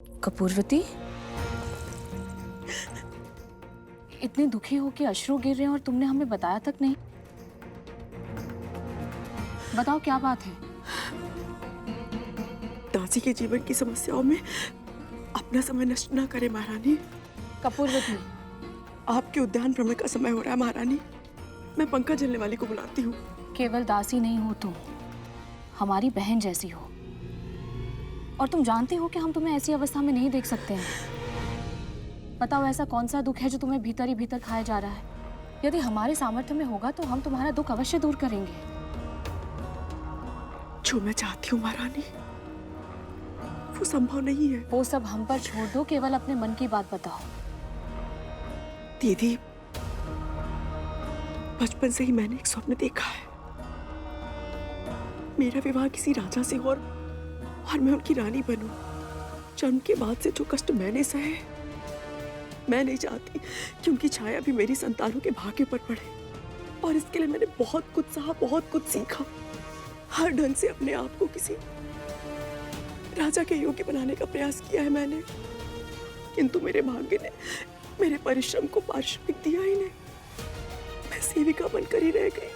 कपूरवती, इतने दुखी हो कि अश्रु गिर रहे हैं और तुमने हमें बताया तक नहीं। बताओ क्या बात है? दासी के जीवन की समस्याओं में अपना समय नष्ट ना करें महारानी। कपूरवती, आपके उद्यान भ्रमण का समय हो रहा है महारानी। मैं पंखा झलने वाली को बुलाती हूँ। केवल दासी नहीं हो तुम, हमारी बहन जैसी हो। और तुम जानती हो कि हम तुम्हें ऐसी अवस्था में नहीं देख सकते हैं। बताओ ऐसा कौन सा दुख है जो तुम्हें भीतर ही भीतर खाया जा रहा है? यदि हमारे सामर्थ्य में होगा तो हम तुम्हारा दुख अवश्य दूर करेंगे। जो मैं चाहती हूँ महारानी वो संभव नहीं है। वो सब हम पर छोड़ दो, केवल अपने मन की बात बताओ। दीदी, बचपन से ही मैंने एक स्वप्न देखा है। मेरा विवाह किसी राजा से हो और मैं उनकी रानी बनूं। जन्म के बाद से जो कष्ट मैंने सहे, मैं नहीं चाहती कि उनकी छाया भी मेरी संतानों के भाग्य पर पड़े। और इसके लिए मैंने बहुत कुछ सहा, बहुत कुछ सीखा। हर ढंग से अपने आप को किसी राजा के योग्य बनाने का प्रयास किया है मैंने, किंतु मेरे भाग्य ने मेरे परिश्रम को पारिश्रमिक दिया ही नहीं। मैं सेविका बनकर ही रह गई।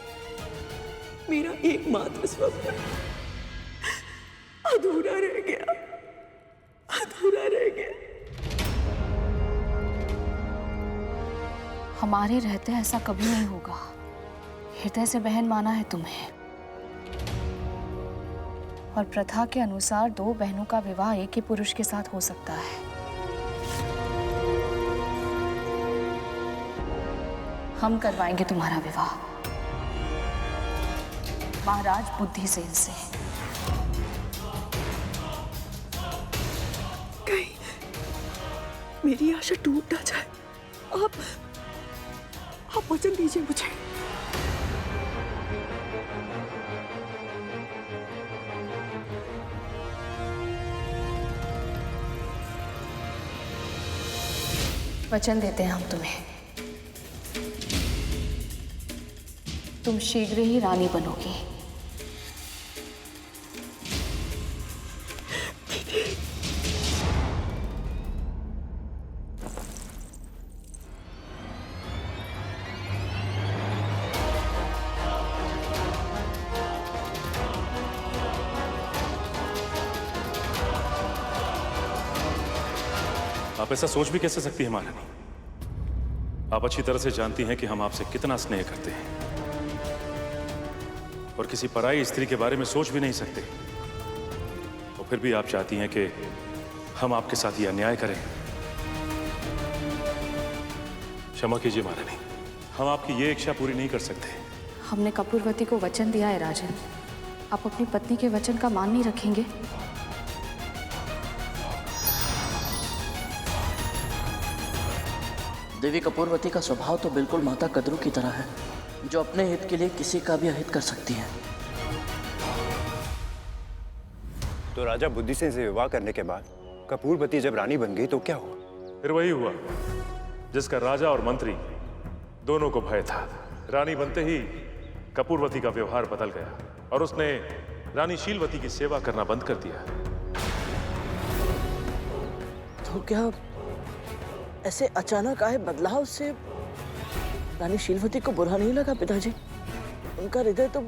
मेरा एकमात्र स्वप्न अधूरा रह गया, अधूरा रह गया। हमारे रहते ऐसा कभी नहीं होगा। हृदय से बहन माना है तुम्हें, और प्रथा के अनुसार दो बहनों का विवाह एक ही पुरुष के साथ हो सकता है। हम करवाएंगे तुम्हारा विवाह महाराज बुद्धिसेन से। कहीं मेरी आशा टूट ना जाए। आप वचन दीजिए मुझे। वचन देते हैं हम तुम्हें, तुम शीघ्र ही रानी बनोगी। आप ऐसा सोच भी कैसे सकती हैं महारानी? आप अच्छी तरह से जानती हैं कि हम आपसे कितना स्नेह करते हैं और किसी पराई स्त्री के बारे में सोच भी नहीं सकते। और फिर भी आप चाहती हैं कि हम आपके साथ ये अन्याय करें। क्षमा कीजिए महारानी, हम आपकी ये इच्छा पूरी नहीं कर सकते। हमने कपूरवती को वचन दिया है राजन, आप अपनी पत्नी के वचन का मान नहीं रखेंगे? देवी कपूरवती का स्वभाव तो बिल्कुल माता कद्रू की तरह है, जो अपने हित के लिए किसी का भी अहित कर सकती है। तो राजा बुद्धिसेन से विवाह करने के बाद कपूरवती जब रानी बन गई तो क्या हुआ? फिर वही हुआ जिसका राजा और मंत्री दोनों को भय था। रानी बनते ही कपूरवती का व्यवहार बदल गया और उसने रानी शीलवती की सेवा करना बंद कर दिया। तो क्या ऐसे अचानक आए बदलाव से रानी शीलवती को बुरा नहीं लगा पिताजी? उनका हृदय तो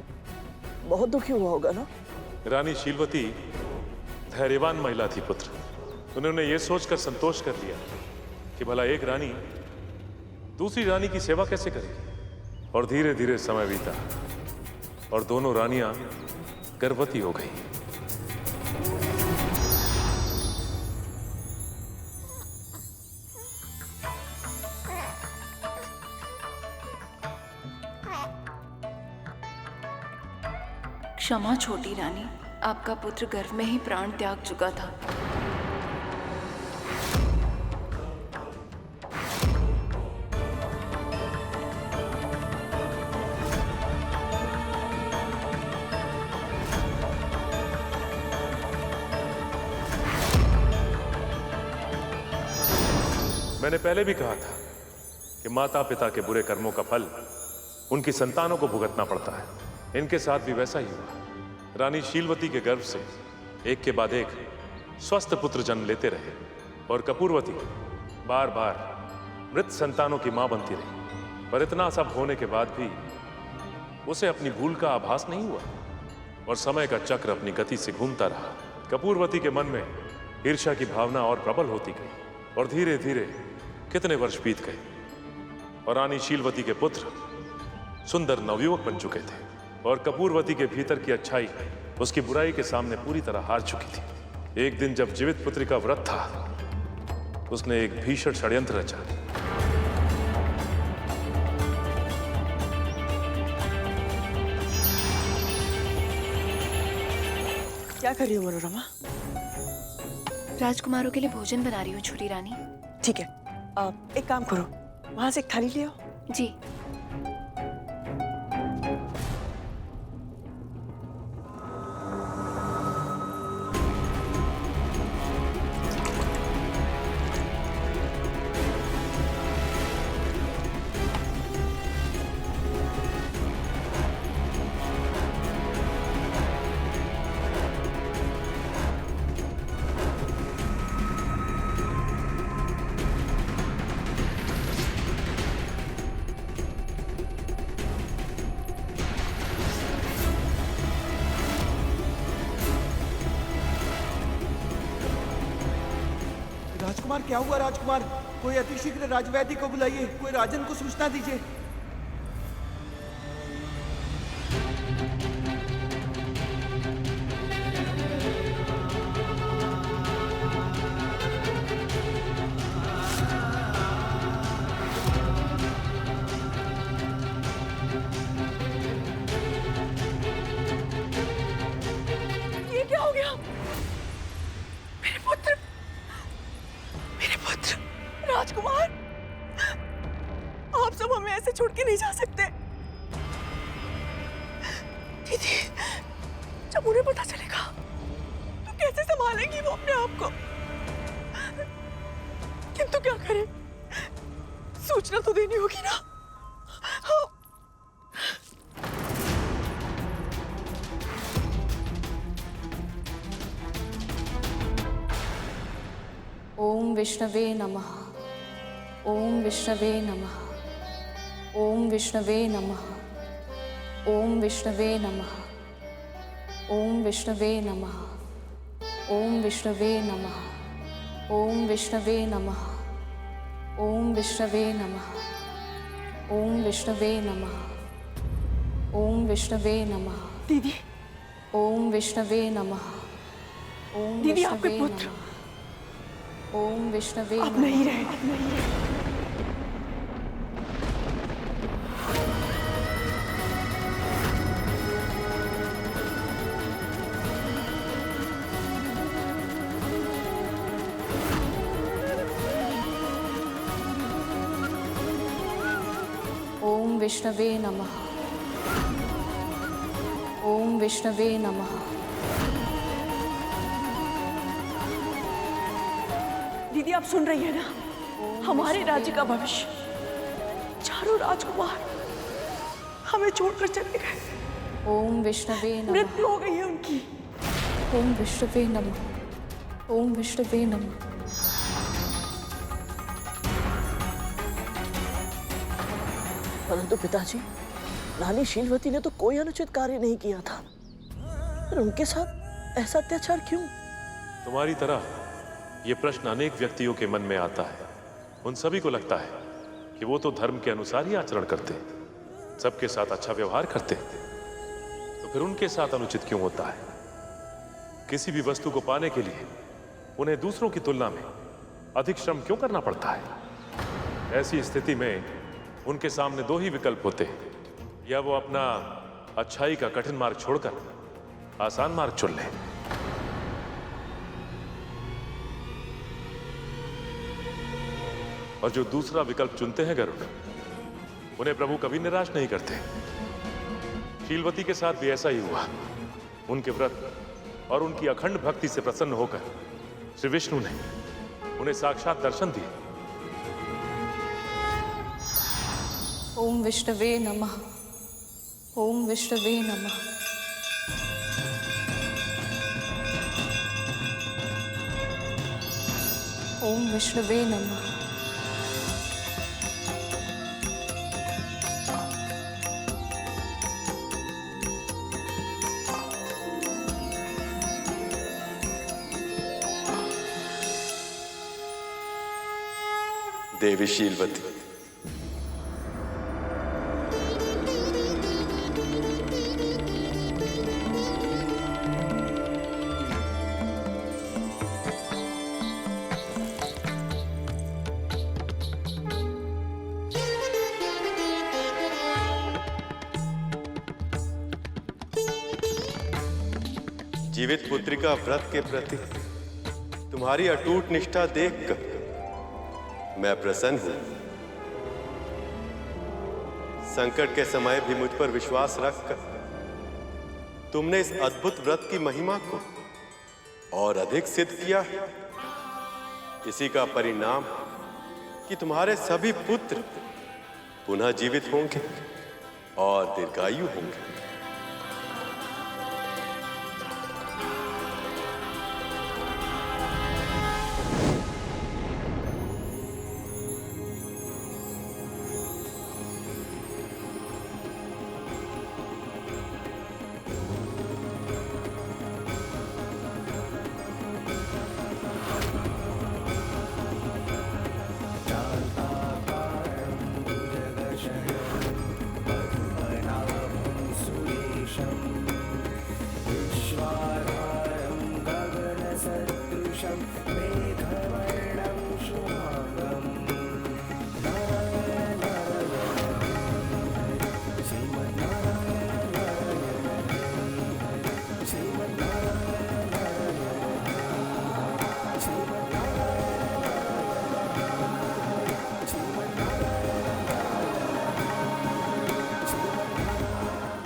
बहुत दुखी हुआ होगा ना? रानी शीलवती धैर्यवान महिला थी पुत्र। उन्होंने ये सोचकर संतोष कर लिया कि भला एक रानी दूसरी रानी की सेवा कैसे करेगी। और धीरे धीरे समय बीता और दोनों रानियां गर्भवती हो गई। क्षमा छोटी रानी, आपका पुत्र गर्भ में ही प्राण त्याग चुका था। मैंने पहले भी कहा था कि माता पिता के बुरे कर्मों का फल उनकी संतानों को भुगतना पड़ता है। इनके साथ भी वैसा ही हुआ। रानी शीलवती के गर्भ से एक के बाद एक स्वस्थ पुत्र जन्म लेते रहे। और कपूरवती बार बार मृत संतानों की मां बनती रही, पर इतना सब होने के बाद भी उसे अपनी भूल का आभास नहीं हुआ और समय का चक्र अपनी गति से घूमता रहा। कपूरवती के मन में ईर्ष्या की भावना और प्रबल होती गई और धीरे धीरे कितने वर्ष बीत गए और रानी शीलवती के पुत्र सुंदर नवयुवक बन चुके थे और कपूरवती के भीतर की अच्छाई उसकी बुराई के सामने पूरी तरह हार चुकी थी। एक दिन जब जीवित पुत्री का व्रत था, उसने एक भीषण षड्यंत्र रचा। क्या कर रही हो मनोरमा? राजकुमारों के लिए भोजन बना रही हूँ छोटी रानी। ठीक है, एक काम करो, वहां से एक थाली ले आओ। जी। राजकुमार, क्या हुआ राजकुमार? कोई अतिशीघ्र राजवैद्य को बुलाइए, कोई राजन को सूचना दीजिए। ये क्या हो गया? मेरे पुत्र, मेरे पुत्र राजकुमार, आप सब हमें ऐसे छोड़ के नहीं जा सकते। दीदी, जब उन्हें पता चलेगा तो कैसे संभालेंगी वो अपने आप को? किंतु क्या करें, सूचना तो देनी होगी ना। हाँ। ओम विष्णवे नमः। ओम विष्णवे नमः। ओम विष्णवे नमः। ओम विष्णवे नमः। ओम विष्णवे नमः। ओम विष्णवे नमः। ओम विष्णवे नमः। ओम विष्णवे नमः। ओम विष्णवे नमः। ओम विष्णवे नमः। दीदी, ओम विष्णवे नमः। ओम दीदी, आपके विष्णवे पुत्र नमः। ओम विष्णवे अब नमः। नहीं रहे, अब नहीं रहे। ओम विष्णवे नमः। ओम विष्णवे नमः। दीदी, आप सुन रही है ना? हमारे राज्य का भविष्य, चारों राजकुमार हमें छोड़कर चले गए। ओम विष्णवे नमः। मृत्यु हो गई है उनकी। ओम विष्णवे नमः। ओम विष्णवे नमः। परंतु पिताजी, रानी शीलवती ने तो कोई अनुचित कार्य नहीं किया था, पर उनके साथ ऐसा अत्याचार क्यों? तुम्हारी तरह ये प्रश्न अनेक व्यक्तियों के मन में आता है। उन सभी को लगता है कि वो तो धर्म के अनुसार ही आचरण करते, सबके साथ अच्छा व्यवहार करते, तो फिर उनके साथ अनुचित क्यों होता है? किसी भी वस्तु को पाने के लिए उन्हें दूसरों की तुलना में अधिक श्रम क्यों करना पड़ता है? ऐसी स्थिति में उनके सामने दो ही विकल्प होते हैं, या वो अपना अच्छाई का कठिन मार्ग छोड़कर आसान मार्ग चुन लें। और जो दूसरा विकल्प चुनते हैं गरुड़, उन्हें प्रभु कभी निराश नहीं करते। शीलवती के साथ भी ऐसा ही हुआ। उनके व्रत और उनकी अखंड भक्ति से प्रसन्न होकर श्री विष्णु ने उन्हें साक्षात दर्शन दिए। ओम विष्णवे नमः। ओम विष्णवे नमः। ओम विष्णुवे नमः। देवी शीलवती, जीवित पुत्रिका व्रत के प्रति तुम्हारी अटूट निष्ठा देखकर मैं प्रसन्न हूं। संकट के समय भी मुझ पर विश्वास रखकर तुमने इस अद्भुत व्रत की महिमा को और अधिक सिद्ध किया है। इसी का परिणाम कि तुम्हारे सभी पुत्र पुनः जीवित होंगे और दीर्घायु होंगे।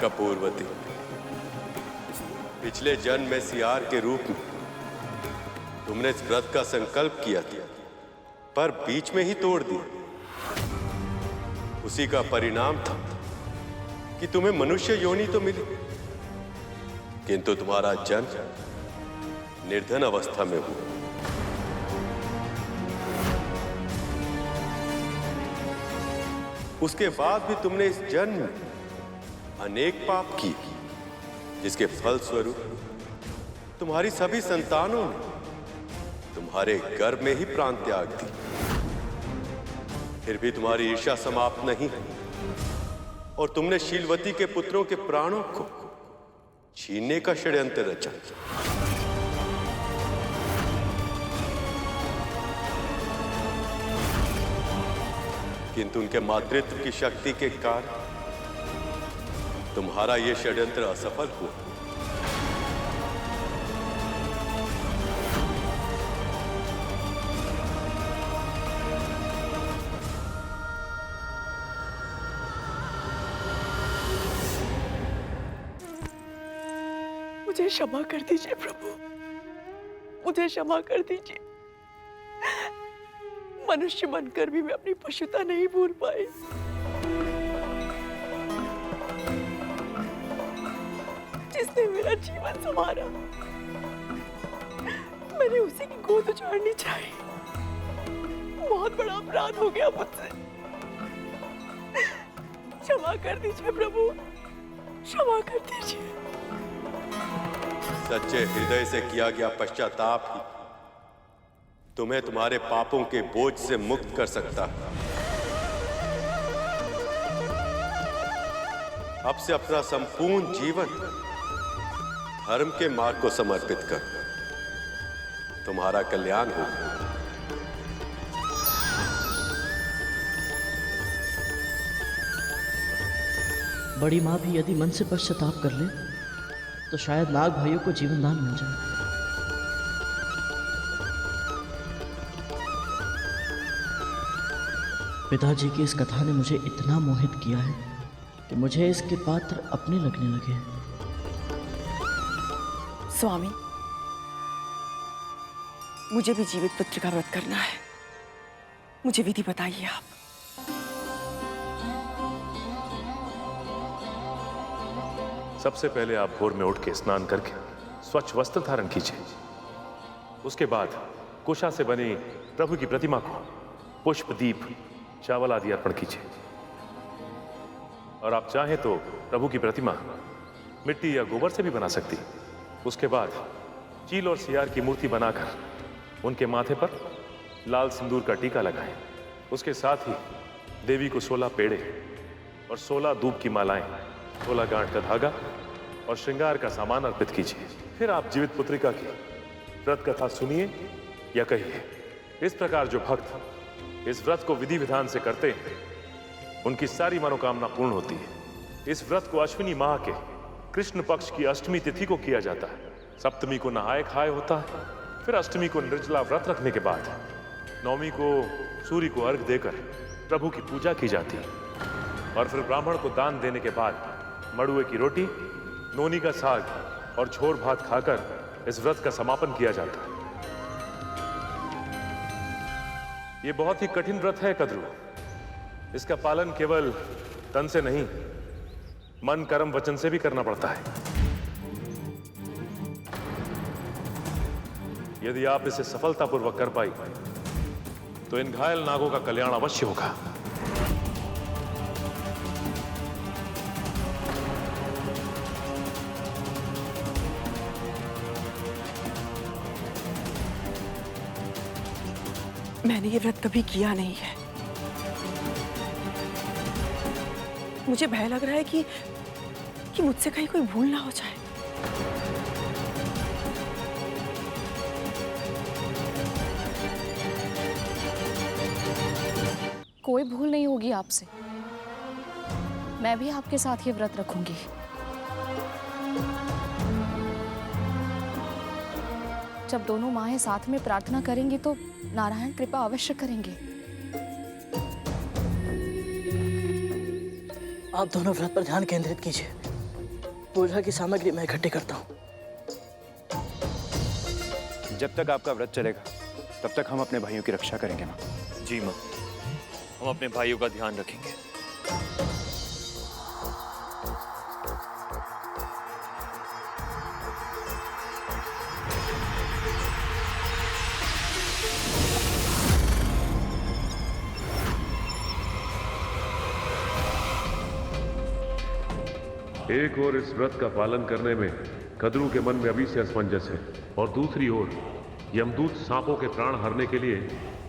कपूरवती, पिछले जन्म में सियार के रूप में तुमने इस व्रत का संकल्प किया था, पर बीच में ही तोड़ दिया। उसी का परिणाम था कि तुम्हें मनुष्य योनि तो मिली, किंतु तुम्हारा जन्म निर्धन अवस्था में हुआ। उसके बाद भी तुमने इस जन्म में अनेक पाप किए, जिसके फल स्वरूप तुम्हारी सभी संतानों ने तुम्हारे गर्भ में ही प्राण त्याग दी। फिर भी तुम्हारी ईर्ष्या समाप्त नहीं और तुमने शीलवती के पुत्रों के प्राणों को छीनने का षड्यंत्र रचा। किंतु उनके मातृत्व की शक्ति के कारण तुम्हारा यह षड्यंत्र असफल हुआ। मुझे क्षमा कर दीजिए प्रभु, मुझे क्षमा कर दीजिए। मनुष्य बनकर भी मैं अपनी पशुता नहीं भूल पाई। जिसने मेरा जीवन संवारा, मैंने उसी की गोद उजाड़नी चाहिए। बहुत बड़ा अपराध हो गया मुझसे। क्षमा कर दीजिए प्रभु, क्षमा कर दीजिए। सच्चे हृदय से किया गया पश्चाताप ही तुम्हें तुम्हारे पापों के बोझ से मुक्त कर सकता है। अब से अपना संपूर्ण जीवन धर्म के मार्ग को समर्पित कर, तुम्हारा कल्याण हो। बड़ी माँ भी यदि मन से पश्चाताप कर ले तो शायद नाग भाइयों को जीवन दान मिल जाए। पिताजी की इस कथा ने मुझे इतना मोहित किया है कि मुझे इसके पात्र अपने लगने लगे हैं। स्वामी, मुझे भी जीवित पुत्र का व्रत करना है। मुझे विधि बताइए आप। सबसे पहले आप भोर में उठ के स्नान करके स्वच्छ वस्त्र धारण कीजिए। उसके बाद कुशा से बनी प्रभु की प्रतिमा को पुष्प, दीप, चावल आदि अर्पण कीजिए। और आप चाहें तो प्रभु की प्रतिमा मिट्टी या गोबर से भी बना सकती। उसके बाद चील और सियार की मूर्ति बनाकर उनके माथे पर लाल सिंदूर का टीका लगाएं। उसके साथ ही देवी को 16 पेड़े और 16 दूब की मालाएं, 16 गांठ का धागा और श्रृंगार का सामान अर्पित कीजिए। फिर आप जीवित पुत्रिका की व्रत कथा सुनिए या कहिए। इस प्रकार जो भक्त इस व्रत को विधि विधान से करते हैं, उनकी सारी मनोकामना पूर्ण होती है। इस व्रत को अश्विनी माह के कृष्ण पक्ष की अष्टमी तिथि को किया जाता है। सप्तमी को नहाए खाए होता है। फिर अष्टमी को निर्जला व्रत रखने के बाद नवमी को सूर्य को अर्घ देकर प्रभु की पूजा की जाती है। और फिर ब्राह्मण को दान देने के बाद मड़ुए की रोटी, नोनी का साग और झोर भात खाकर इस व्रत का समापन किया जाता है। यह बहुत ही कठिन व्रत है कद्रू। इसका पालन केवल तन से नहीं, मन, कर्म, वचन से भी करना पड़ता है। यदि आप इसे सफलतापूर्वक कर पाई तो इन घायल नागों का कल्याण अवश्य होगा। मैंने ये व्रत कभी किया नहीं है। मुझे भय लग रहा है कि मुझसे कहीं कोई भूल ना हो जाए। कोई भूल नहीं होगी आपसे। मैं भी आपके साथ ये व्रत रखूंगी। जब दोनों माएं साथ में प्रार्थना करेंगी तो नारायण कृपा अवश्य करेंगे। आप दोनों व्रत पर ध्यान केंद्रित कीजिए। पूजा की सामग्री मैं इकट्ठी करता हूँ। जब तक आपका व्रत चलेगा तब तक हम अपने भाइयों की रक्षा करेंगे माँ। जी माँ, हम अपने भाइयों का ध्यान रखेंगे। एक ओर इस व्रत का पालन करने में कद्रू के मन में अभी से असमंजस है और दूसरी ओर यमदूत सांपों के प्राण हरने के लिए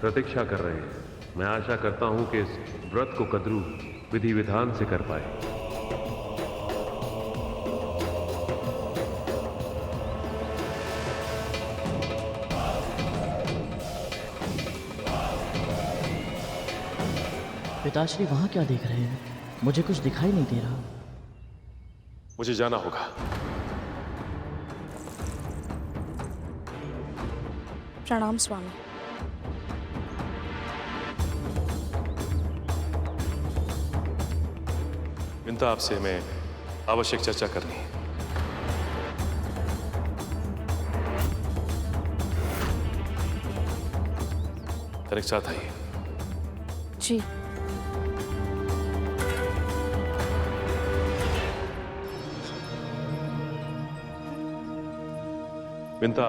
प्रतीक्षा कर रहे हैं। मैं आशा करता हूं कि इस व्रत को कद्रू विधि विधान से कर पाए। पिताश्री वहां क्या देख रहे हैं? मुझे कुछ दिखाई नहीं दे रहा। मुझे जाना होगा। प्रणाम स्वामी। विंता, आपसे मैं आवश्यक चर्चा करनी है। तनिक साथ आइए। जी। विंता,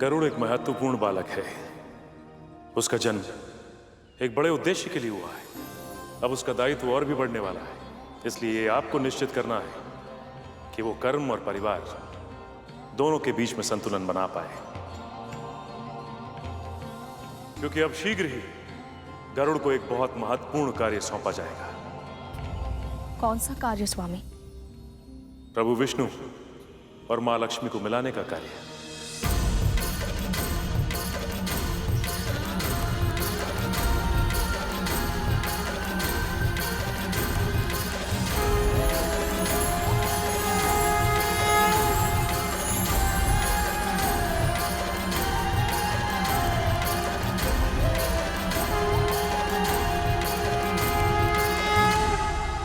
गरुड़ एक महत्वपूर्ण बालक है। उसका जन्म एक बड़े उद्देश्य के लिए हुआ है। अब उसका दायित्व और भी बढ़ने वाला है। इसलिए आपको निश्चित करना है कि वो कर्म और परिवार दोनों के बीच में संतुलन बना पाए, क्योंकि अब शीघ्र ही गरुड़ को एक बहुत महत्वपूर्ण कार्य सौंपा जाएगा। कौन सा कार्य स्वामी? प्रभु विष्णु और मां लक्ष्मी को मिलाने का कार्य।